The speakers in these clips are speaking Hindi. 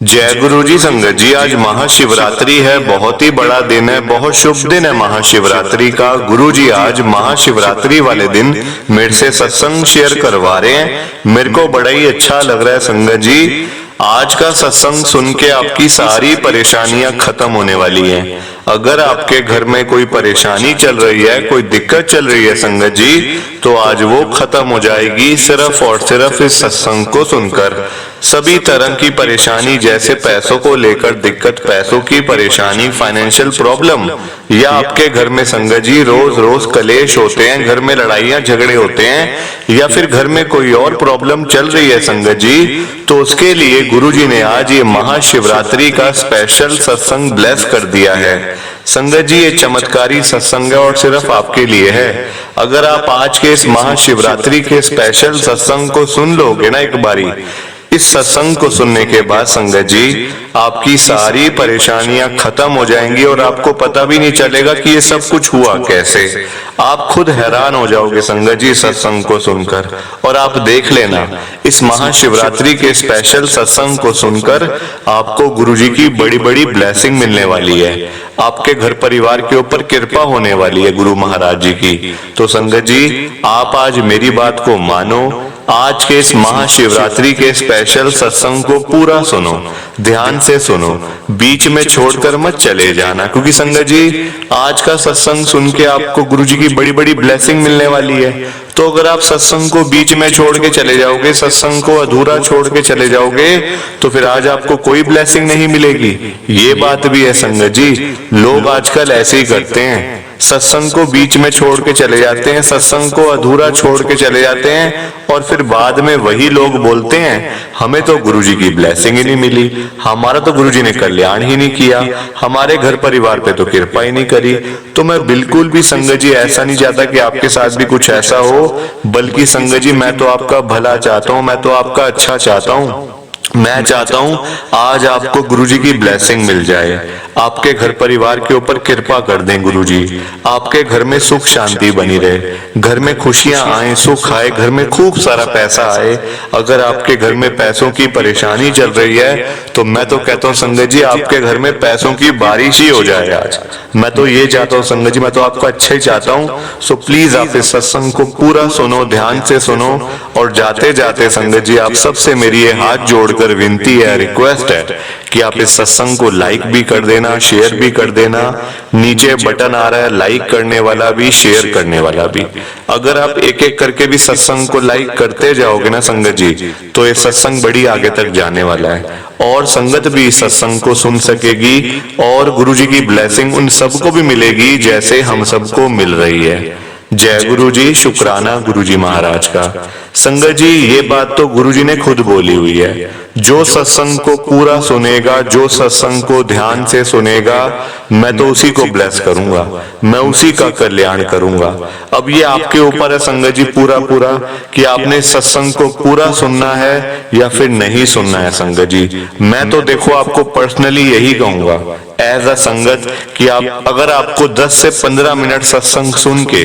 जय गुरु जी। संगत जी, आज महाशिवरात्रि है, बहुत ही बड़ा दिन है, बहुत शुभ दिन है महाशिवरात्रि का। गुरु जी आज महाशिवरात्रि वाले दिन मेरे से सत्संग शेयर करवा रहे हैं। मेरे को बड़ा ही अच्छा लग रहा है संगत जी। आज का सत्संग सुन के आपकी सारी परेशानियां खत्म होने वाली हैं। अगर आपके घर में कोई परेशानी चल रही है, कोई दिक्कत चल रही है संगत जी, तो आज वो खत्म हो जाएगी सिर्फ और सिर्फ इस सत्संग को सुनकर। सभी तरह की परेशानी, जैसे पैसों को लेकर दिक्कत, पैसों की परेशानी, फाइनेंशियल प्रॉब्लम, या आपके घर में संगत जी रोज रोज कलेश होते हैं, घर में लड़ाइयां झगड़े होते हैं, या फिर घर में कोई और प्रॉब्लम चल रही है संगत जी, तो उसके लिए गुरुजी ने आज ये महाशिवरात्रि का स्पेशल सत्संग ब्लेस कर दिया है। संगत जी ये चमत्कारी सत्संग है और सिर्फ आपके लिए है। अगर आप आज के इस महाशिवरात्रि के स्पेशल सत्संग को सुन लोगे ना एक बारी, इस सत्संग को सुनने के बाद संगत जी आपकी सारी परेशानियां खत्म हो जाएंगी और आपको पता भी नहीं चलेगा कि ये सब कुछ हुआ कैसे। आप खुद हैरान हो जाओगे संगत जी सत्संग को सुनकर। और आप देख लेना, इस महाशिवरात्रि के स्पेशल सत्संग को सुनकर आपको गुरुजी की बड़ी बड़ी ब्लेसिंग मिलने वाली है। आपके घर परिवार के ऊपर कृपा होने वाली है गुरु महाराज जी की। तो संगत जी आप आज मेरी बात को मानो, आज के इस महाशिवरात्रि के स्पेशल सत्संग को पूरा सुनो, ध्यान से सुनो, बीच में छोड़कर मत चले जाना, क्योंकि संगत जी आज का सत्संग सुन के आपको गुरुजी की बड़ी बड़ी ब्लेसिंग मिलने वाली है। तो अगर आप सत्संग को बीच में छोड़ के चले जाओगे, सत्संग को अधूरा छोड़ के चले जाओगे, तो फिर आज आपको कोई ब्लेसिंग नहीं मिलेगी। ये बात भी है संगत जी, लोग आजकल ऐसे ही करते हैं, सत्संग को बीच में छोड़ के चले जाते हैं, सत्संग को अधूरा छोड़ के चले जाते हैं, और फिर बाद में वही लोग बोलते हैं हमें तो गुरुजी की ब्लेसिंग ही नहीं मिली, हमारा तो गुरुजी ने कल्याण ही नहीं किया, हमारे घर परिवार पे तो कृपा ही नहीं करी। तो मैं बिल्कुल भी संगत जी ऐसा नहीं चाहता कि आपके साथ भी कुछ ऐसा हो, बल्कि संगत जी मैं तो आपका भला चाहता हूँ, मैं तो आपका अच्छा चाहता हूँ। मैं चाहता हूं आज आपको गुरुजी की ब्लेसिंग मिल जाए, आपके घर परिवार के ऊपर कृपा कर दें गुरुजी, आपके घर में सुख शांति बनी रहे, घर में खुशियां आए, सुख आए, घर में खूब सारा पैसा आए। अगर आपके घर में पैसों की परेशानी चल रही है, तो मैं तो कहता हूँ संगत जी आपके घर में पैसों की बारिश ही हो जाए आज। मैं तो ये चाहता हूँ संगत जी, मैं तो आपका अच्छा ही चाहता हूँ। सो प्लीज आप इस सत्संग को पूरा सुनो, ध्यान से सुनो, और जाते जाते संगत जी आप सबसे मेरी ये हाथ जोड़कर विनती है, रिक्वेस्ट है कि आप इस सत्संग को लाइक भी कर देना, शेयर भी कर देना। नीचे बटन आ रहा है लाइक करने वाला भी, शेयर करने वाला भी। अगर आप एक एक करके भी सत्संग को लाइक करते जाओगे ना संगत जी, तो ये सत्संग बड़ी आगे तक जाने वाला है, और संगत भी इस सत्संग को सुन सकेगी, और गुरुजी की ब्लेसिंग उन सबको भी मिलेगी जैसे हम सबको मिल रही है। जय गुरु जी, शुक्राना गुरु जी महाराज का। संगत जी ये बात तो गुरु जी ने खुद बोली हुई है, जो सत्संग को पूरा सुनेगा, जो सत्संग को ध्यान से सुनेगा, मैं तो उसी को ब्लेस करूंगा, मैं उसी का कल्याण करूंगा। अब ये आपके ऊपर है संगत जी पूरा पूरा कि आपने सत्संग को पूरा सुनना है या फिर नहीं सुनना है संगत जी। मैं तो देखो आपको पर्सनली यही कहूंगा एज अ संगत कि आप अगर आपको 10 से 15 मिनट सत्संग सुन के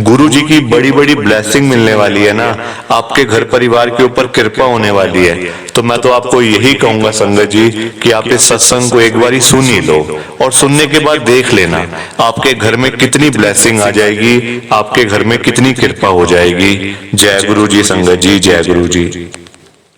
गुरु जी की बड़ी बड़ी ब्लेसिंग मिलने वाली है ना, आपके घर परिवार के ऊपर कृपा होने वाली है, तो मैं तो आपको यही कहूंगा संगत जी कि आप इस सत्संग को एक बारी सुन ही लो, और सुनने के बाद देख लेना आपके घर में कितनी ब्लेसिंग आ जाएगी, आपके घर में कितनी कृपा हो जाएगी। जय गुरु जी संगत जी, जय गुरु जी।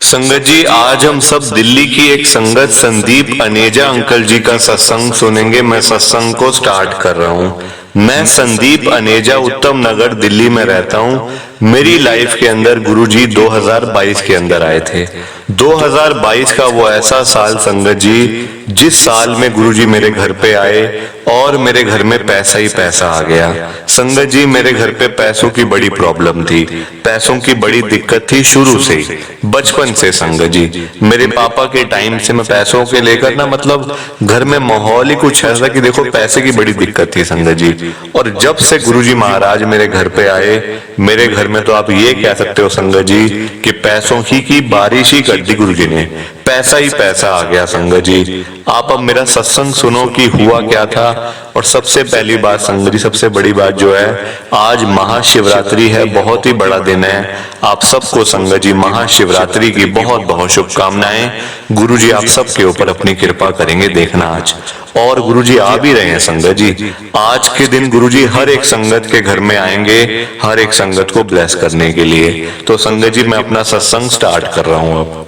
संगत जी आज हम सब दिल्ली की एक संगत संदीप अनेजा अंकल जी का सत्संग सुनेंगे। मैं सत्संग को स्टार्ट कर रहा हूँ। मैं संदीप अनेजा उत्तम नगर दिल्ली में रहता हूँ। मेरी लाइफ के अंदर गुरुजी 2022 के अंदर आए थे। 2022 का वो ऐसा साल संगत जी जिस साल में गुरुजी मेरे घर पे आए और मेरे घर में पैसा ही पैसा आ गया। संगत जी मेरे घर पे पैसों की बड़ी प्रॉब्लम थी, पैसों की बड़ी दिक्कत थी शुरू से ही, बचपन से संगत जी। मेरे पापा के टाइम से मैं पैसों के लेकर ना मतलब घर में माहौल ही कुछ ऐसा कि देखो पैसे की बड़ी दिक्कत थी संगत जी। और जब से गुरुजी महाराज मेरे घर पे आए, मेरे घर में तो आप ये कह सकते हो संगत जी कि पैसों ही की बारिश ही कर दी गुरुजी ने। पैसा ही पैसा आ गया संगत जी। आप अब मेरा सत्संग सुनो कि हुआ क्या था। और सबसे पहली बात संगत जी, सबसे बड़ी बात जो है, आज महाशिवरात्रि है, बहुत ही बड़ा दिन है। आप सबको संगत जी महाशिवरात्रि की बहुत बहुत शुभकामनाएं। गुरु जी आप सबके ऊपर अपनी कृपा करेंगे, देखना आज। और गुरु जी आ भी रहे हैं संगत जी। आज के दिन गुरु जी हर एक संगत के घर में आएंगे, हर एक संगत को ब्लेस करने के लिए। तो संगत जी मैं अपना सत्संग स्टार्ट कर रहा हूँ अब।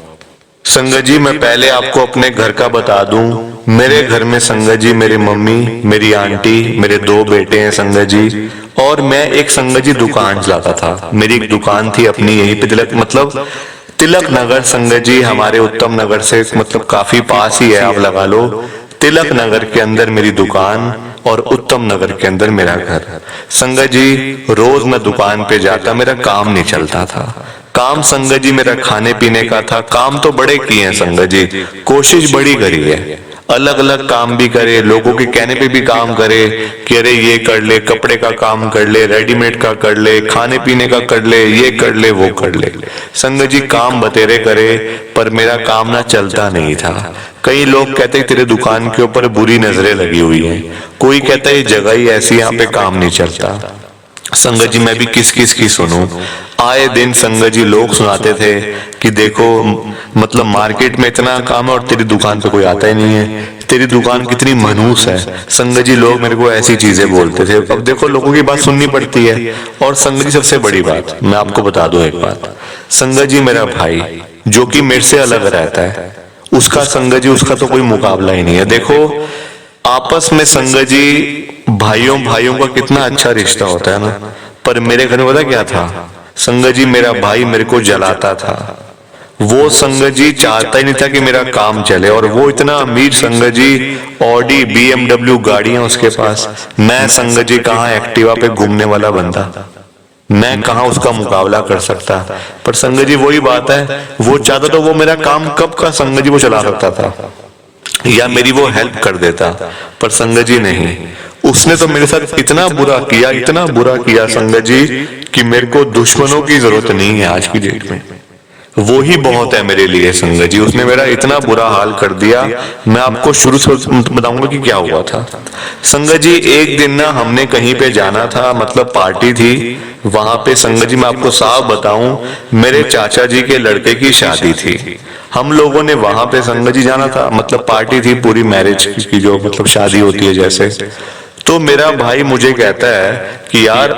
संगत जी मैं पहले आपको अपने घर का बता दूं। मेरे घर में संगत जी मेरी मम्मी, मेरी आंटी, मेरे 2 बेटे हैं संगत जी। और मैं एक संगत जी दुकान चलाता था। मेरी एक दुकान थी अपनी यहीं पे तिलक नगर संगत जी, हमारे उत्तम नगर से मतलब काफी पास ही है, आप लगा लो। तिलक नगर के अंदर मेरी दुकान और उत्तम नगर के अंदर मेरा घर। संगत जी रोज मैं दुकान पे जाता, मेरा काम नहीं चलता था। काम संगत जी मेरा खाने पीने का था। काम तो बड़े किए हैं संगत जी, कोशिश बड़ी करी है, अलग अलग काम भी करे, लोगों के कहने पे भी काम करे कि अरे ये कर ले, कपड़े का काम कर ले, रेडीमेड का कर ले, खाने पीने का कर ले, ये कर ले, वो कर ले। संगत जी काम बतेरे करे, पर मेरा काम ना चलता नहीं था। कई लोग कहते हैं तेरे दुकान के ऊपर बुरी नजरें लगी हुई हैं, कोई कहता है ये जगह ही ऐसी, यहाँ पे काम नहीं चलता। संगत जी मैं भी किस किस की सुनूं। आए दिन संगत जी लोग सुनाते थे कि देखो मतलब मार्केट में इतना काम है और तेरी दुकान पे कोई आता ही नहीं है, तेरी दुकान कितनी मनहूस है। संगत जी लोग मेरे को ऐसी चीजें बोलते थे। अब देखो लोगों की बात सुननी पड़ती है। और संगत जी सबसे बड़ी बात मैं आपको बता दूं एक बात, संगत जी मेरा भाई जो कि मेरे से अलग रहता है, उसका संगत जी उसका तो कोई मुकाबला ही नहीं है। देखो आपस में संगत जी भाइयों भाइयों का कितना अच्छा रिश्ता होता है ना। पर मेरे घर में पता क्या था संगत जी, मेरा भाई मेरे को जलाता था। वो संगत जी चाहता ही नहीं था कि मेरा काम चले। और वो इतना अमीर संगत जी, ऑडी BMW गाड़ियां उसके पास। मैं संगत जी कहाँ एक्टिवा पे घूमने वाला बंदा, मैं कहाँ उसका मुकाबला कर सकता। पर संगत जी वही बात है, वो चाहता तो वो मेरा काम कब का संगत जी वो चला सकता था या मेरी वो हेल्प कर देता। पर संगत जी नहीं, उसने तो मेरे साथ इतना बुरा किया, इतना बुरा किया संगत जी कि मेरे को दुश्मनों की जरूरत नहीं है आज की डेट में। वो ही बहुत है मेरे लिए संगत जी। उसने मेरा इतना बुरा हाल कर दिया। मैं आपको शुरू से बताऊंगा कि क्या हुआ था। संगत जी एक दिन ना हमने कहीं पे जाना था, मतलब पार्टी थी वहां पे। संगत जी मैं आपको साफ बताऊं, मेरे चाचा जी के लड़के की शादी थी। हम लोगों ने वहां पे संगत जी जाना था, मतलब पार्टी थी पूरी मैरिज की, जो मतलब शादी होती है जैसे। तो मेरा भाई मुझे कहता है कि यार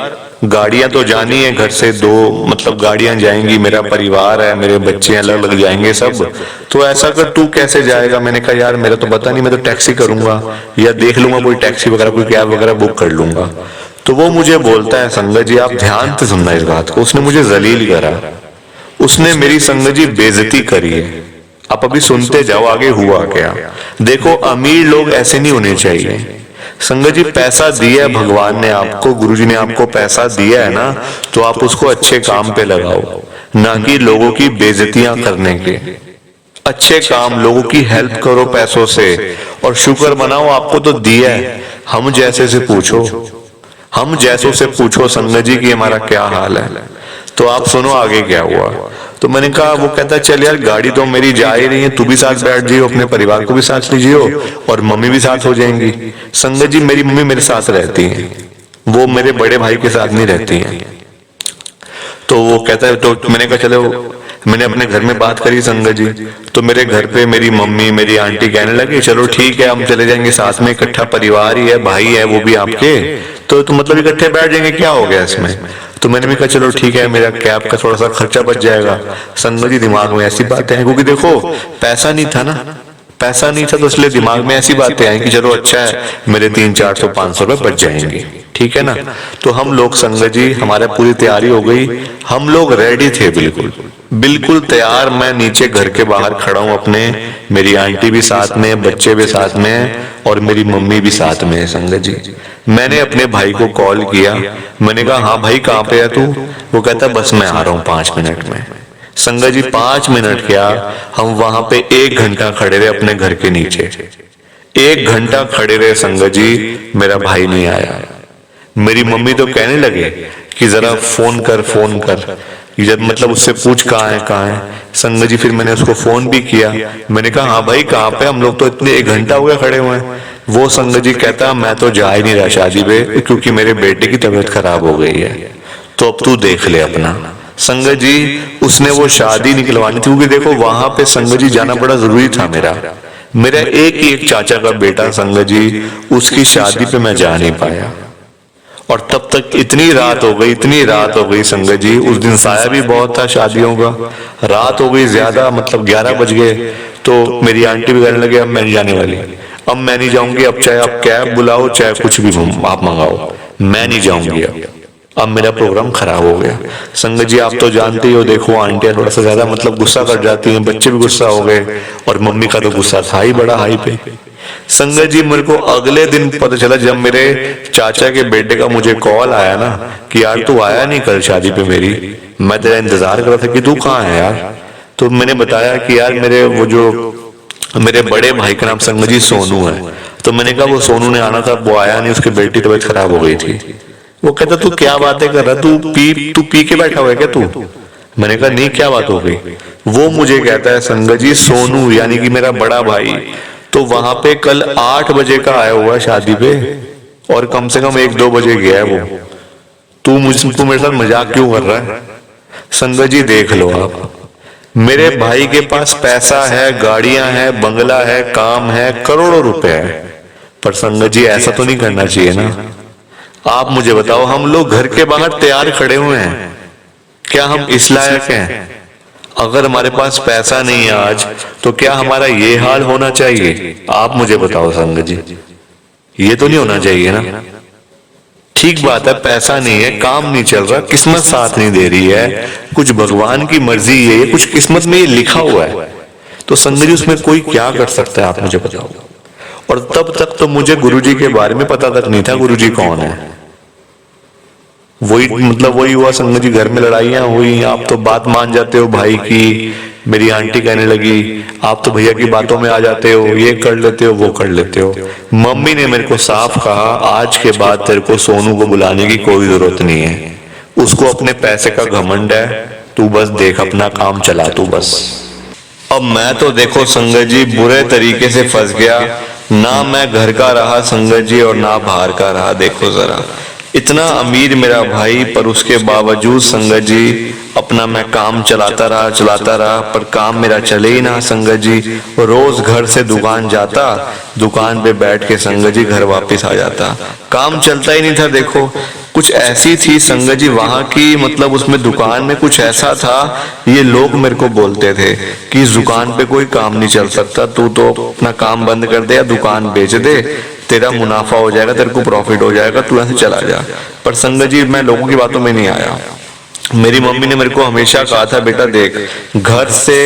गाड़ियां तो जानी है घर से, 2 मतलब गाड़ियां जाएंगी, मेरा परिवार है, मेरे बच्चे अलग अलग जाएंगे सब, तो ऐसा कर तू कैसे जाएगा। मैंने कहा यार मेरा तो पता नहीं, मैं तो टैक्सी करूंगा या देख लूंगा कोई टैक्सी वगैरह, कोई कैब वगैरह बुक कर लूंगा। तो वो मुझे बोलता है संगत जी, आप ध्यान से सुनना इस बात को, उसने मुझे जलील करा, उसने मेरी संगत जी बेइज्जती करी है। आप अभी सुनते जाओ आगे हुआ क्या। देखो अमीर लोग ऐसे नहीं होने चाहिए संगत जी। पैसा दिया है भगवान ने आपको, गुरुजी ने आपको पैसा दिया है ना, तो आप उसको अच्छे काम पे लगाओ, ना कि लोगों की बेइज्जतियां करने के। अच्छे काम, लोगों की हेल्प करो पैसों से, और शुक्र मनाओ आपको तो दिया है। हम जैसे से पूछो, हम जैसों से पूछो संगत जी कि हमारा क्या हाल है। तो आप सुनो आगे क्या हुआ। तो मैंने कहा, वो कहता चल यार गाड़ी तो मेरी जा ही रही है, तू भी साथ बैठ जाइयो, अपने परिवार को भी साथ लीजियो और मम्मी भी साथ हो जाएंगी। संगत जी मेरी मम्मी मेरे साथ रहती हैं, वो मेरे बड़े भाई के साथ नहीं रहती हैं। तो वो कहता है, तो मैंने कहा चलो, मैंने अपने घर में बात करी संगत जी। तो मेरे घर पे मेरी मम्मी मेरी आंटी कहने लगे चलो ठीक है हम चले जाएंगे साथ में, इकट्ठा परिवार ही है, भाई है वो भी आपके, तो मतलब इकट्ठे बैठ जाएंगे, क्या हो गया इसमें। तो मैंने भी कहा चलो ठीक है, मेरा कैब का थोड़ा सा खर्चा बच जाएगा। संगत जी दिमाग में ऐसी बातें हैं, क्योंकि देखो पैसा नहीं था ना, पैसा नहीं था तो इसलिए दिमाग में ऐसी बातें आई कि चलो अच्छा है मेरे 300-400-500 रुपए बच जाएंगे, ठीक है ना। तो हम लोग संगत जी हमारे पूरी तैयारी हो गई, हम लोग रेडी थे, बिल्कुल बिल्कुल तैयार। मैं नीचे घर के बाहर खड़ा हूँ अपने, मेरी आंटी भी साथ में, बच्चे भी साथ में और मेरी मम्मी भी साथ में है संगत जी। मैंने अपने भाई को कॉल किया, मैंने कहा हाँ भाई कहाँ पे है तू। वो कहता बस मैं आ रहा हूँ 5 मिनट में। संगत जी 5 मिनट क्या, हम वहां पे 1 घंटा खड़े रहे अपने घर के नीचे, 1 घंटा खड़े रहे संगत जी, मेरा भाई नहीं आया। मेरी मम्मी तो कहने लगे कि जरा फोन कर फोन कर। जब मतलब उससे पूछ कहाँ है कहाँ है। संगत जी फिर मैंने उसको फोन भी किया, मैंने कहा हाँ भाई कहाँ पे, हम लोग तो इतने 1 घंटा हो गया खड़े हुए हैं। वो संगत जी कहता मैं तो जा ही नहीं रहा शादी पे, क्योंकि मेरे बेटे की तबीयत खराब हो गई है, तो अब तू देख ले अपना। संगत जी उसने वो शादी निकलवानी थी, क्योंकि देखो वहां पे संगत जी जाना बड़ा जरूरी था। मेरा एक ही एक चाचा का बेटा संगत जी, उसकी शादी पे मैं जा नहीं पाया। और तब तक इतनी रात हो गई, इतनी रात हो गई संगत जी, उस दिन साया भी बहुत था शादियों का, रात हो गई ज्यादा, मतलब 11 बज गए। तो मेरी आंटी भी कहने लगे अब मैं नहीं जाने वाली, अब मैं नहीं जाऊंगी, अब चाहे आप कैब बुलाओ चाहे कुछ भी आप मंगाओ, मैं नहीं जाऊंगी अब मेरा प्रोग्राम खराब हो गया। संगत जी आप तो जानते ही हो, देखो आंटियां थोड़ा सा ज्यादा मतलब गुस्सा कर जाती हैं, बच्चे भी गुस्सा हो गए, और मम्मी का तो गुस्सा था ही बड़ा हाई पे। संगत जी मेरे को अगले दिन पता चला, जब मेरे चाचा के बेटे का मुझे कॉल आया ना कि यार तू आया नहीं कल शादी पे मेरी, मैं तेरा इंतजार कर रहा था कि तू कहाँ है यार। तो मैंने बताया कि यार मेरे बड़े भाई का नाम संगत जी सोनू है। तो मैंने कहा वो सोनू ने आना था, वो आया नहीं, उसकी बेटी तबीयत खराब हो गई थी। वो कहता तू क्या बातें कर रहा, तू पी के बैठा हुआ है क्या तू। मैंने कहा नहीं क्या बात हो गई। वो मुझे कहता है संगत जी सोनू यानी कि मेरा बड़ा भाई तो वहां पे कल 8 बजे का आया हुआ शादी पे, और कम से कम 1-2 बजे गया है वो। तू मेरे साथ मजाक क्यों कर रहा है। संगत जी देख लो आप, मेरे भाई के पास पैसा है, गाड़ियां हैं, बंगला है, काम है, करोड़ों रुपए है, पर संगत जी ऐसा तो नहीं करना चाहिए ना। आप मुझे बताओ, हम लोग घर के बाहर तैयार खड़े हुए हैं, क्या हम इस लायक हैं। अगर हमारे पास पैसा नहीं है आज, तो क्या हमारा ये हाल होना चाहिए। आप मुझे बताओ संगत जी, ये तो नहीं होना चाहिए ना। ठीक बात है, पैसा नहीं है, काम नहीं चल रहा, किस्मत साथ नहीं दे रही है, कुछ भगवान की मर्जी है, ये कुछ किस्मत में ये लिखा हुआ है, तो संगत जी उसमें कोई क्या कर सकता है, आप मुझे बताओ। और तब तक तो मुझे गुरुजी के बारे में पता तक नहीं था, गुरुजी कौन है। वही हुआ संगत जी, घर में लड़ाइयां हुई, आप तो बात मान जाते हो भाई की। मेरी आंटी कहने लगी आप तो भैया की बातों में आ जाते हो, ये कर लेते हो वो कर लेते हो। मम्मी ने मेरे को साफ कहा आज के बाद तेरे को सोनू को बुलाने की कोई जरूरत नहीं है, उसको अपने पैसे का घमंड है, तू बस देख अपना काम चला तू बस। अब मैं तो देखो संगत जी बुरे तरीके से फंस गया, ना मैं घर का रहा संगत जी और ना बाहर का रहा। देखो जरा, इतना अमीर मेरा भाई, पर उसके बावजूद संगत जी अपना मैं काम चलाता रहा, पर काम मेरा चले ही ना संगत जी। रोज घर से दुकान जाता, दुकान पे बैठ के संगत जी घर वापस आ जाता, काम चलता ही नहीं था। देखो कुछ ऐसी थी संगत जी वहां की, मतलब उसमें दुकान में कुछ ऐसा था, ये लोग मेरे को बोलते थे कि इस दुकान पे कोई काम नहीं चल सकता, तू तो अपना काम बंद कर दे या दुकान बेच दे, तेरा मुनाफा हो जाएगा, तेरे को प्रॉफिट हो जाएगा, तू ऐसे चला जा। पर संगत जी मैं लोगों की बातों में नहीं आया। मेरी मम्मी ने मेरे को हमेशा कहा था बेटा देख, घर से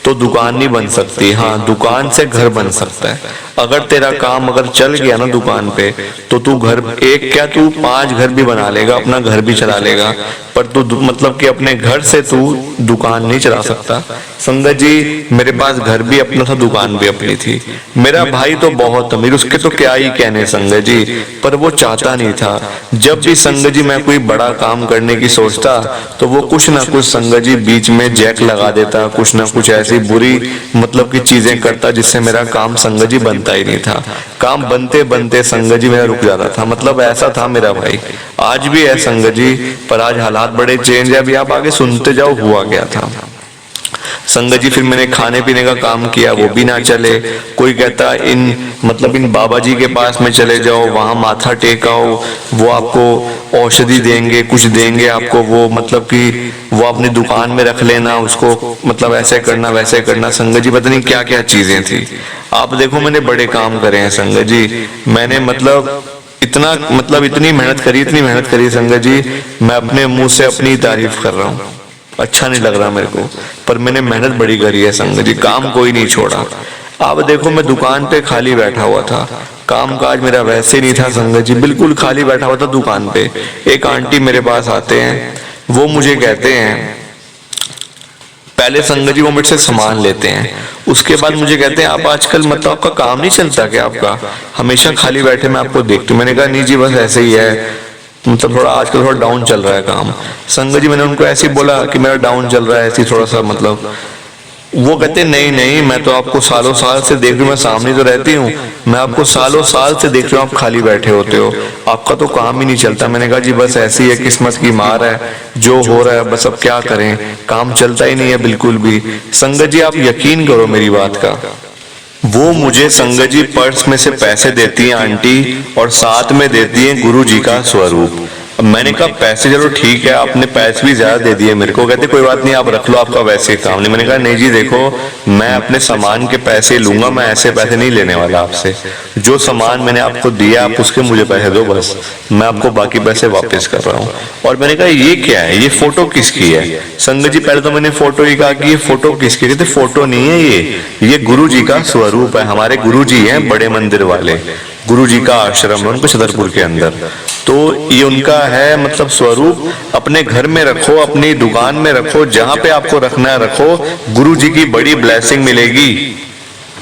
तो दुकान नहीं बन सकती, हाँ दुकान से घर बन सकता है। अगर तेरा काम अगर चल गया ना दुकान पे, तो तू घर एक क्या तू 5 घर भी बना लेगा, अपना घर भी चला लेगा, पर तू मतलब कि अपने घर से तू दुकान नहीं चला सकता। संगत जी मेरे पास घर भी अपना था, दुकान भी अपनी थी। मेरा भाई तो बहुत अमीर, उसके तो क्या ही कहने संगत जी, पर वो चाहता नहीं था। जब भी संगत जी मैं कोई बड़ा काम करने की सोचता, तो वो कुछ ना कुछ संगत जी बीच में जैक लगा देता, कुछ ना कुछ ऐसी बुरी मतलब की चीजें करता, जिससे मेरा काम संगत जी बनता ही नहीं था। काम बनते बनते संगत जी मेरा रुक जाता था, मतलब ऐसा था मेरा भाई। आज भी है संगत जी, पर आज हालात बड़े चेंज है, अभी आप आगे सुनते जाओ हुआ गया था संगत जी। फिर मैंने खाने पीने का काम किया, वो भी ना चले। कोई कहता इन बाबा जी के पास में चले जाओ, वहां माथा टेकाओ, वो आपको औषधि देंगे, कुछ देंगे आपको, वो मतलब कि वो अपनी दुकान में रख लेना उसको, मतलब ऐसे करना वैसे करना। संगत जी पता नहीं क्या क्या चीजें थी। आप देखो मैंने बड़े काम करे हैं संगत जी, मैंने इतनी मेहनत करी संगत जी, मैं अपने मुंह से अपनी तारीफ कर रहा हूँ, अच्छा नहीं लग रहा मेरे को, पर मैंने मेहनत बड़ी करी है संगत जी, काम कोई नहीं छोड़ा। आप देखो मैं दुकान पे खाली बैठा हुआ था, काम काज मेरा वैसे नहीं था संगत जी, बिल्कुल खाली बैठा हुआ था दुकान पे। एक आंटी मेरे पास आते हैं, वो मुझे कहते हैं, पहले संगत जी वो मेरे से सामान लेते हैं, उसके बाद मुझे कहते हैं आप आजकल मतलब आपका काम नहीं चलता क्या, आपका हमेशा खाली बैठे मैं आपको देखती हूँ। मैंने कहा नहीं जी बस ऐसे ही है, मतलब थोड़ा आजकल थोड़ा डाउन चल रहा है काम। संगत जी मैंने उनको ऐसे ही बोला कि मेरा डाउन चल रहा है, ऐसे थोड़ा सा मतलब। वो कहते नहीं नहीं, मैं तो आपको सालों साल से देख रही हूँ, मैं सामने तो रहती हूँ, मैं आपको सालों साल से देख रही हूँ, आप खाली बैठे होते हो, आपका तो काम ही नहीं चलता। मैंने कहा जी बस ऐसी है, किस्मत की मार है, जो हो रहा है बस अब क्या करें, काम चलता ही नहीं है बिल्कुल भी। संगत जी आप यकीन करो मेरी बात का, वो मुझे संगत जी पर्स में से पैसे देती हैं आंटी, और साथ में देती हैं गुरु जी का स्वरूप। अब मैंने कहा पैसे चलो ठीक है, आपने पैसे भी ज्यादा दे दिए मेरे को। कहते कोई बात नहीं, आप रख लो, आपका वैसे काम नहीं। मैंने कहा नहीं जी देखो, मैं अपने सामान के पैसे लूंगा, मैं ऐसे पैसे नहीं लेने वाला आपसे। जो सामान मैंने आपको दिया आप उसके मुझे पैसे दो, बस मैं आपको बाकी पैसे वापस कर रहा हूँ। और मैंने कहा ये क्या है, ये फोटो किसकी है? संगत जी पहले तो मैंने फोटो ही कहा कि ये फोटो किसकी? कहते फोटो नहीं है, ये गुरु जी का स्वरूप है। हमारे गुरु जी हैं बड़े मंदिर वाले, गुरु जी का आश्रम है उनके छतरपुर के अंदर, तो ये उनका है मतलब स्वरूप। अपने घर में रखो, अपनी दुकान में रखो, जहां पे आपको रखना है रखो, गुरु जी की बड़ी ब्लेसिंग मिलेगी।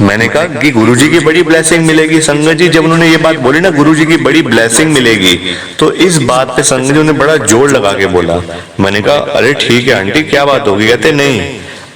मैंने कहा कि गुरुजी की बड़ी ब्लेसिंग मिलेगी। संगत जी जब उन्होंने ये बात बोली ना, गुरुजी की बड़ी ब्लेसिंग मिलेगी, तो इस बात पे संगत जी ने बड़ा जोर लगा के बोला। मैंने कहा अरे ठीक है आंटी क्या बात होगी? कहते नहीं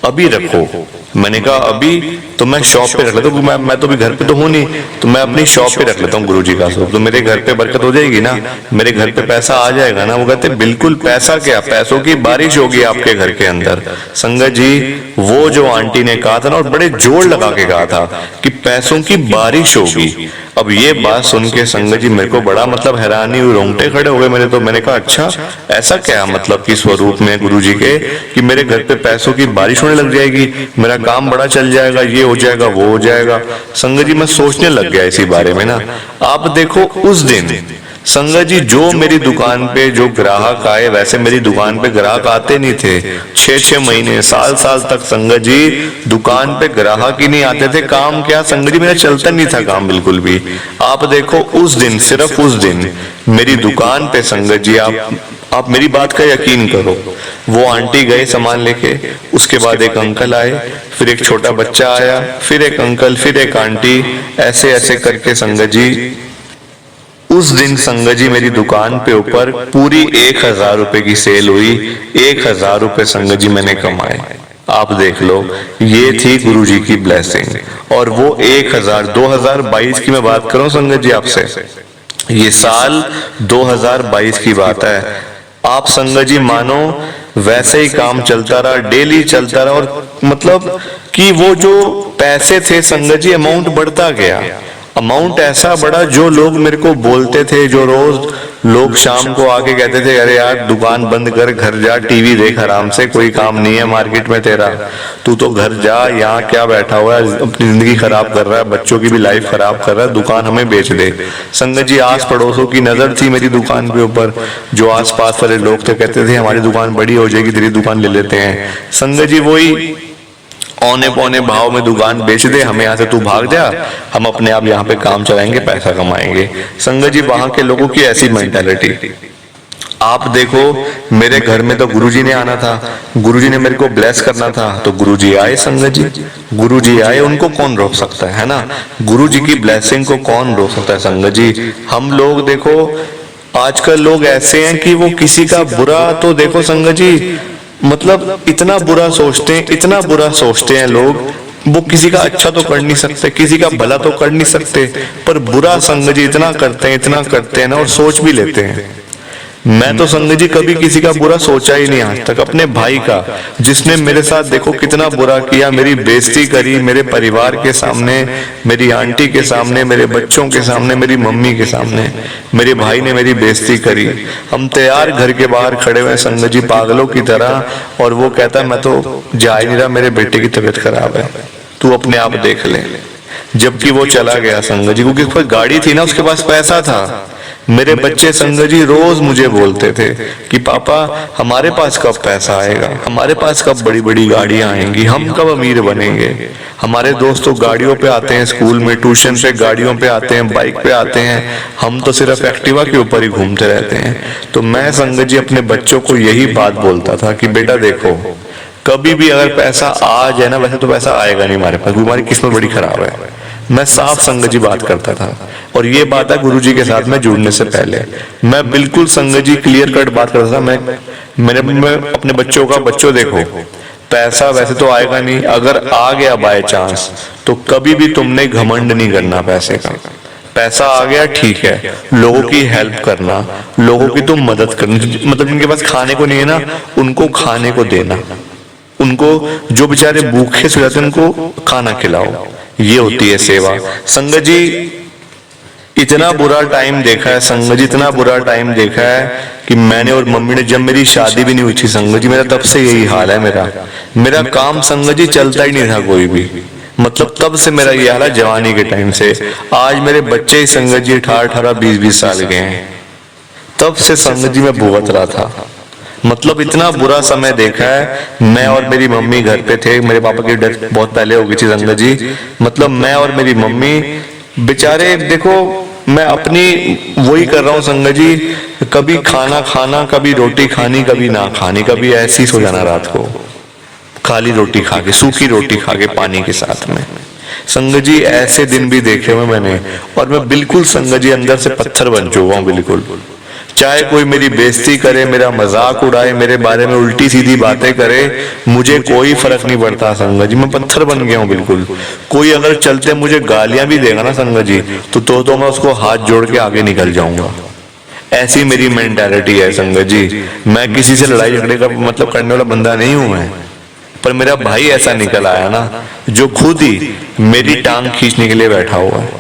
अभी रखो। मैंने कहा अभी तो मैं शॉप पे रख लेता हूँ, मैं तो अभी घर पे तो हूँ नहीं, तो मैं अपनी शॉप पे रख लेता हूँ गुरुजी का स्वरूप, तो मेरे घर पे बरकत हो जाएगी ना, मेरे घर पे पैसा आ जाएगा ना। वो कहते बिल्कुल, पैसा क्या, पैसों की बारिश होगी आपके घर के अंदर। संगत जी वो जो आंटी ने कहा था ना, और बड़े जोर लगा के कहा था कि पैसों की बारिश होगी। अब ये बात सुन के संगत जी मेरे को बड़ा मतलब हैरानी हुई, रोंगटे खड़े हो गए मेरे। तो मैंने कहा अच्छा ऐसा क्या मतलब कि स्वरूप में गुरु जी के कि मेरे घर पे पैसों की बारिश होने लग जाएगी, मेरा काम बड़ा चल जाएगा, ये हो जाएगा वो हो जाएगा। संगत जी मैं सोचने लग गया इसी बारे में ना। आप देखो उस दिन संगत जी जो मेरी दुकान पे जो ग्राहक आए, वैसे मेरी दुकान पे ग्राहक आते नहीं थे 6-6 महीने, साल तक संगत जी दुकान पे ग्राहक ही नहीं आते थे। काम क्या संगत जी मेरा चलता नहीं था काम बिल्कुल भी। आप देखो उस दिन, सिर्फ उस दिन मेरी दुकान पे संगत जी आप मेरी बात का यकीन करो, वो आंटी गए सामान लेके, उसके बाद एक अंकल आए, फिर एक छोटा बच्चा आया, फिर एक अंकल, फिर एक आंटी, ऐसे ऐसे करके संगत जी उस दिन संगत जी मेरी दुकान पे ऊपर पूरी 1000 रुपए की सेल हुई। 1000 रुपए संगत जी मैंने कमाए। आप देख लो, ये थी गुरु जी की ब्लेसिंग। और वो 2022 की मैं बात करूं संगत जी आपसे, ये साल 2022 की बात है। आप संगत जी मानो वैसे ही काम चलता रहा, डेली चलता रहा, और मतलब कि वो जो पैसे थे संगत जी अमाउंट बढ़ता गया। अमाउंट ऐसा बड़ा, जो लोग मेरे को बोलते थे, जो रोज लोग शाम को आके कहते थे अरे यार दुकान बंद कर, घर जा, टीवी देख आराम से, कोई काम नहीं है मार्केट में तेरा, तू तो घर जा, यहाँ क्या बैठा हुआ है, अपनी जिंदगी खराब कर रहा है, बच्चों की भी लाइफ खराब कर रहा है, दुकान हमें बेच दे। संगत जी आस पड़ोसों की नजर थी मेरी दुकान के ऊपर, जो आस पास वाले लोग थे कहते थे हमारी दुकान बड़ी हो जाएगी, तेरी दुकान ले लेते हैं। संगत जी वही औने पौने भाव में दुकान बेच दे, हमें यहाँ से तू भाग जा, हम अपने आप यहाँ पे काम चलाएंगे, पैसा कमाएंगे। संगत जी वहां के लोगों की ऐसी मेंटालिटी। आप देखो मेरे घर में तो गुरुजी ने आना था, गुरुजी ने मेरे को ब्लेस करना था, तो गुरुजी आए संगत जी, गुरुजी आए, उनको कौन रोक सकता है ना? गुरुजी की ब्लेसिंग को कौन रोक सकता है संगत जी? हम लोग देखो आजकल लोग ऐसे हैं कि वो किसी का बुरा तो देखो संगत जी, मतलब इतना बुरा सोचते हैं, इतना बुरा सोचते हैं लोग, वो किसी का अच्छा तो कर नहीं सकते, किसी का भला तो कर नहीं सकते, पर बुरा संगत जी इतना करते हैं, इतना करते हैं ना, और सोच भी लेते हैं। मैं तो संगत जी कभी किसी का बुरा सोचा ही नहीं आज तक। अपने भाई का, जिसने मेरे साथ देखो कितना बुरा किया, मेरी बेइज्जती करी, मेरे परिवार के सामने, मेरी आंटी के सामने, मेरे बच्चों के सामने, मेरी मम्मी के सामने, मेरे भाई ने मेरी बेइज्जती करी। हम तैयार घर के बाहर खड़े हुए संगत जी पागलों की तरह, और वो कहता मैं तो जा ही नहीं रहा, मेरे बेटे की तबीयत खराब है, तू अपने आप देख ले। जबकि वो चला गया संगत जी, क्योंकि कोई गाड़ी थी ना, उसके पास पैसा था। मेरे बच्चे संगत जी रोज मुझे बोलते थे कि पापा हमारे पास कब पैसा आएगा, हमारे पास कब बड़ी बड़ी गाड़ियां आएंगी, हम कब अमीर बनेंगे। हमारे दोस्त तो गाड़ियों पे आते हैं, स्कूल में ट्यूशन पे गाड़ियों पे आते हैं, बाइक पे आते हैं, हम तो सिर्फ एक्टिवा के ऊपर ही घूमते रहते हैं। तो मैं संगत जी अपने बच्चों को यही बात बोलता था कि बेटा देखो, कभी भी अगर पैसा आ जाए ना, वैसे तो पैसा आएगा नहीं हमारे पास, हमारी किस्मत बड़ी खराब है, मैं साफ संगत जी बात करता था। और ये बात है गुरुजी के साथ में जुड़ने से पहले मैं बिल्कुल संगत जी क्लियर कट बात करता था। मैं अपने बच्चों का, बच्चों देखो पैसा वैसे तो आएगा नहीं, अगर आ गया बाय चांस तो कभी भी तुमने घमंड नहीं करना पैसे का। पैसा आ गया ठीक है, लोगों की हेल्प करना, लोगों की तुम मदद करना, मतलब जिनके पास खाने को नहीं है ना उनको खाने को देना, उनको जो बेचारे भूखे सो जाते हैं उनको खाना खिलाओ, ये होती है सेवा। संगत जी इतना बुरा टाइम देखा है, संगत जी इतना बुरा टाइम देखा है कि मैंने और मम्मी ने, जब मेरी शादी भी नहीं हुई थी संगत जी, मेरा तब से यही हाल है। मेरा काम संगत जी चलता ही नहीं था कोई भी, मतलब तब से मेरा ये हाल है जवानी के टाइम से। आज मेरे बच्चे ही संगत जी 18-18, 20-20 साल के हैं, तब से संगत जी मैं भुगत रहा था। मतलब इतना बुरा समय देखा है। मैं और मेरी मम्मी घर पे थे, मेरे पापा की डेथ बहुत पहले हो गई थी संगत जी। मतलब मैं और मेरी मम्मी बेचारे, देखो मैं अपनी वही कर रहा हूँ संगत जी, कभी खाना खाना, कभी रोटी खानी, कभी ना खानी, कभी ऐसी सो जाना रात को खाली रोटी खा के, सूखी रोटी खा के पानी के साथ में। संगत जी ऐसे दिन भी देखे हुए मैंने, और मैं बिल्कुल संगत जी अंदर से पत्थर बन चुका हूँ बिल्कुल। चाहे कोई मेरी बेइज्जती करे, मेरा मजाक उड़ाए, मेरे बारे में उल्टी सीधी बातें करे, मुझे कोई फर्क नहीं पड़ता संगत जी, मैं पत्थर बन गया हूँ बिल्कुल। कोई अगर चलते मुझे गालियां भी देगा ना संगत जी तो मैं उसको हाथ जोड़ के आगे निकल जाऊंगा। ऐसी मेरी मेंटालिटी है संगत जी। मैं किसी से लड़ाई झगड़े का मतलब करने वाला बंदा नहीं हूं मैं, पर मेरा भाई ऐसा निकल आया ना जो खुद ही मेरी टांग खींचने के लिए बैठा हुआ है।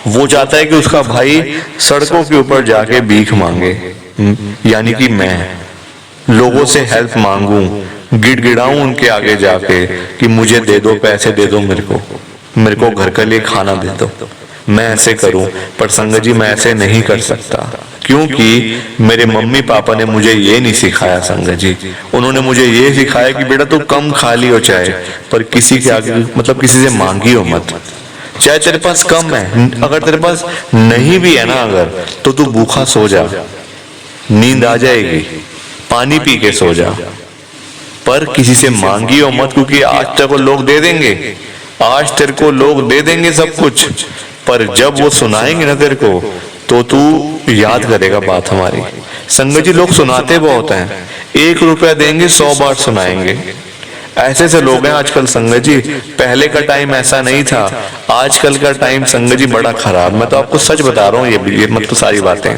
वो चाहता है कि उसका भाई सड़कों के ऊपर जाके भीख मांगे, यानी कि मैं लोगों से हेल्प मांगूं, गिड़गिड़ाऊं उनके आगे जाके कि मुझे दे दो, पैसे दे दो, मेरे को घर के लिए खाना दे दो। मैं ऐसे करूं, पर संगत जी मैं ऐसे नहीं कर सकता, क्योंकि मेरे मम्मी पापा ने मुझे ये नहीं सिखाया संगत जी। उन्होंने मुझे ये सिखाया कि बेटा तू कम खा लियो चाहे, पर किसी के आगे मतलब किसी से मांगियो मत। चाहे तेरे पास कम है, अगर तेरे पास नहीं भी है ना अगर, तो तू भूखा सो जा, नींद आ जाएगी, पानी पी के सो जा, पर किसी से मांगियो मत, क्योंकि आज तेरे को लोग दे देंगे, आज तेरे को लोग दे देंगे सब कुछ, पर जब वो सुनाएंगे ना तेरे को तो तू याद करेगा बात हमारी। संगत जी लोग सुनाते बहुत हैं, 1 रुपया देंगे 100 बार सुनाएंगे। ऐसे से लोग हैं आजकल संगत जी। पहले का टाइम ऐसा नहीं था, आजकल का टाइम संगत जी बड़ा खराब। मैं तो आपको सच बता रहा हूँ, ये मतलब सारी बातें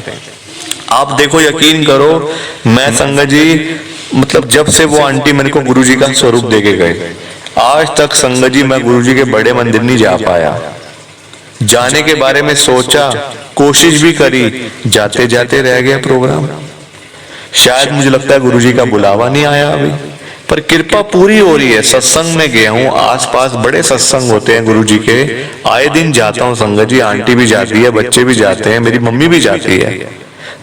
आप देखो, यकीन करो। मैं संगत जी मतलब जब से वो आंटी मेरे को गुरुजी का स्वरूप देके गए, आज तक संगत जी मैं गुरुजी के बड़े मंदिर नहीं जा पाया। जाने के बारे में सोचा, कोशिश भी करी, जाते जाते रह गया प्रोग्राम। शायद मुझे लगता है गुरुजी का बुलावा नहीं आया अभी, पर कृपा पूरी हो रही है। सत्संग में गया हूँ, आसपास बड़े सत्संग होते हैं गुरुजी के, आए दिन जाता हूँ संगत जी। आंटी भी जाती है, बच्चे भी जाते हैं, मेरी मम्मी भी जाती है।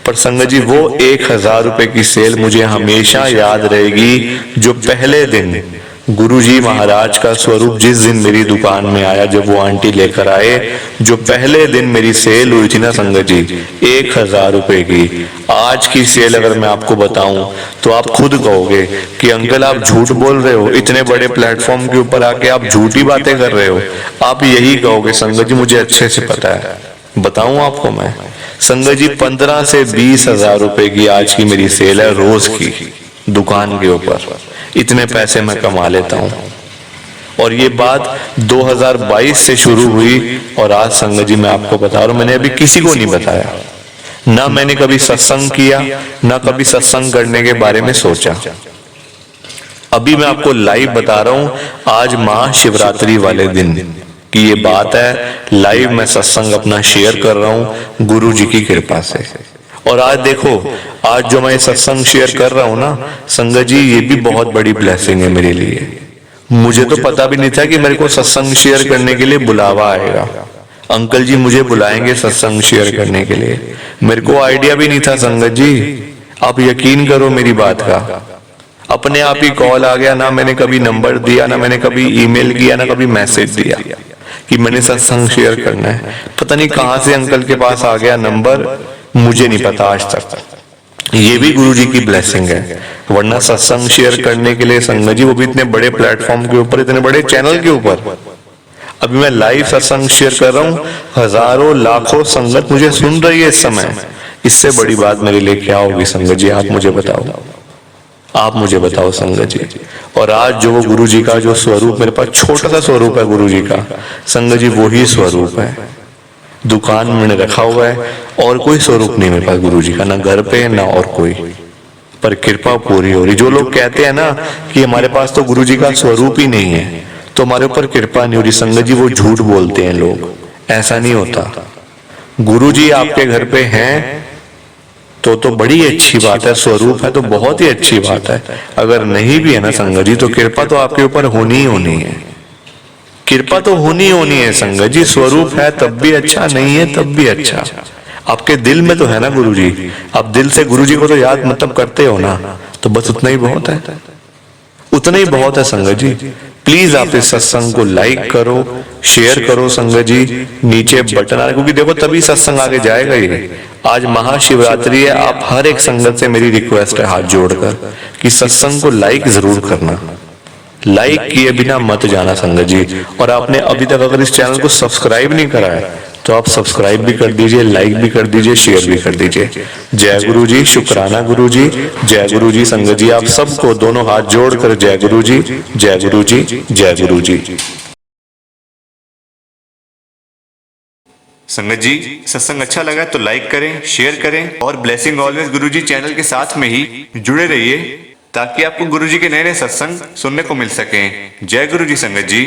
पर संगत जी वो 1000 रुपए की सेल मुझे हमेशा याद रहेगी, जो पहले दिन गुरुजी महाराज का स्वरूप जिस दिन मेरी दुकान में आया, जब वो आंटी लेकर आए, जो पहले दिन मेरी सेल हुई थी ना संगत जी 1000 रुपए की। आज की सेल अगर मैं आपको बताऊं तो आप खुद कहोगे कि अंकल आप झूठ बोल रहे हो, इतने बड़े प्लेटफॉर्म के ऊपर आके आप झूठी बातें कर रहे हो। आप यही कहोगे संगत जी, मुझे अच्छे से पता है। बताऊं आपको मैं संगत जी 15 से 20 हजार रुपए की आज की मेरी सेल है रोज की दुकान के ऊपर। इतने पैसे मैं कमा लेता हूं। और ये बात 2022 से शुरू हुई, और आज संगत जी मैं आपको बता रहा हूं, मैंने अभी किसी को नहीं बताया, ना मैंने कभी सत्संग किया, ना कभी सत्संग करने के बारे में सोचा। अभी मैं आपको लाइव बता रहा हूं, आज महाशिवरात्रि वाले दिन की ये बात है। लाइव मैं सत्संग अपना शेयर कर रहा हूं गुरु जी की कृपा से। और आज देखो, आज जो मैं सत्संग शेयर कर रहा हूं ना संगत जी, ये भी बहुत बड़ी ब्लेसिंग है मेरे लिए। मुझे तो पता भी नहीं था कि मेरे को सत्संग शेयर करने के लिए बुलावा आएगा। अंकल जी मुझे बुलाएंगे सत्संग शेयर करने के लिए, मेरे को आइडिया भी नहीं था संगत जी। आप यकीन करो मेरी बात का, अपने आप ही कॉल आ गया। ना मैंने कभी नंबर दिया, ना मैंने कभी ईमेल किया, ना कभी मैसेज दिया कि मैंने सत्संग शेयर करना है। पता नहीं कहां से अंकल के पास आ गया नंबर, मुझे नहीं पता आज तक। ये भी गुरुजी की ब्लेसिंग है, वरना सत्संग शेयर करने के लिए संगत जी, वो भी इतने बड़े प्लेटफॉर्म के ऊपर, इतने बड़े चैनल के ऊपर, अभी मैं लाइव सत्संग शेयर कर रहा हूँ, हजारों लाखों संगत मुझे सुन रही है इस समय। इससे बड़ी बात मेरे लिए क्या होगी संगत जी? आप मुझे बताओ, आप मुझे बताओ संगत जी। और आज जो वो गुरु जी का जो स्वरूप मेरे पास, छोटा सा स्वरूप है गुरु जी का संगत जी, वही स्वरूप है। दुकान में रखा हुआ है और कोई स्वरूप नहीं मेरे पास गुरु जी का, ना घर पे ना और कोई, पर कृपा पूरी हो रही। जो लोग कहते हैं ना कि हमारे पास तो गुरु जी का स्वरूप ही नहीं है, तो हमारे ऊपर कृपा नहीं हो रही संगत जी, वो झूठ बोलते हैं लोग। ऐसा नहीं होता। गुरु जी आपके घर पे हैं तो बड़ी अच्छी बात है, स्वरूप है तो बहुत ही अच्छी बात है। अगर नहीं भी है ना संगत जी, तो कृपा तो आपके ऊपर होनी ही होनी है। कृपा तो होनी होनी है संगत जी। स्वरूप है तब भी अच्छा, नहीं है तब भी अच्छा। आपके दिल में तो है ना गुरु जी, आप दिल से गुरु जी को तो याद मतलब करते हो ना, तो बस उतना ही बहुत है, उतना ही बहुत है संगत जी। प्लीज आप इस सत्संग को लाइक करो, शेयर करो संगत जी। नीचे बटन आ, क्योंकि देखो तभी सत्संग आगे जाएगा ये। आज महाशिवरात्रि है, आप हर एक संगत से मेरी रिक्वेस्ट है हाथ जोड़कर कि सत्संग को लाइक जरूर करना। लाइक किए बिना मत जाना संगत जी। और आपने अभी तक अगर इस चैनल को सब्सक्राइब नहीं करा है तो आप सब्सक्राइब भी कर दीजिए, लाइक भी कर दीजिए, शेयर भी कर दीजिए। जय गुरु जी, शुक्राना गुरु जी, जय गुरु जी संगत जी। आप सबको दोनों हाथ जोड़कर जय गुरु जी, जय गुरु जी, जय गुरु जी। संगत जी, सत्संग अच्छा लगा तो लाइक करें, शेयर करें और ब्लेसिंग ऑलवेज गुरु जी चैनल के साथ में ही जुड़े रहिए, ताकि आपको गुरु जी के नए नए सत्संग सुनने को मिल सकें। जय गुरु जी संगत जी।